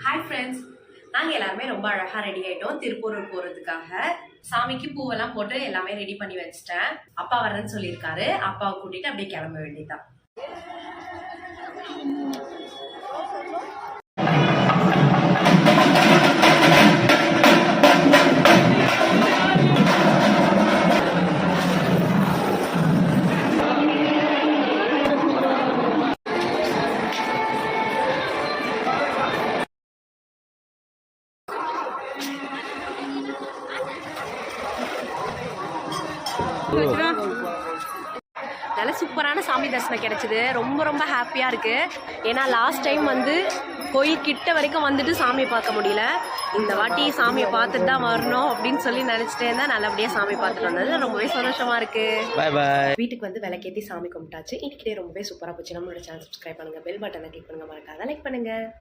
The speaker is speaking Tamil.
ஹாய் ஃப்ரெண்ட்ஸ், நாங்கள் எல்லாருமே ரொம்ப அழகாக ரெடி ஆகிட்டோம் திருப்பூரூர் போகிறதுக்காக. சாமிக்கு பூவெல்லாம் போட்டு எல்லாமே ரெடி பண்ணி வச்சுட்டேன். அப்பா வரேன்னு சொல்லியிருக்காரு. அப்பாவை கூட்டிகிட்டு அப்படியே கிளம்ப வேண்டியதான். நல்ல சூப்பரான சாமி தரிசனம் கிடைச்சிது. ரொம்ப ரொம்ப ஹாப்பியாக இருக்குது. ஏன்னா லாஸ்ட் டைம் வந்து கோயில் கிட்ட வரைக்கும் வந்துட்டு சாமியை பார்க்க முடியல. இந்த வாட்டி சாமியை பார்த்துட்டு தான் வரணும் அப்படின்னு சொல்லி நினச்சிட்டே இருந்தால் நல்லபடியாக சாமி பார்த்துட்டு வந்தது ரொம்பவே சந்தோஷமாக இருக்குது. வீட்டுக்கு வந்து விளக்கேற்றி சாமி கும்பிட்டாச்சு. இன்னைக்கு ரொம்பவே சூப்பராக போச்சு. நம்மளோட சேனல் சப்ஸ்கிரைப் பண்ணுங்கள், பெல் பட்டனை கிளிக் பண்ணுங்கள், மறக்காத லைக் பண்ணுங்கள்.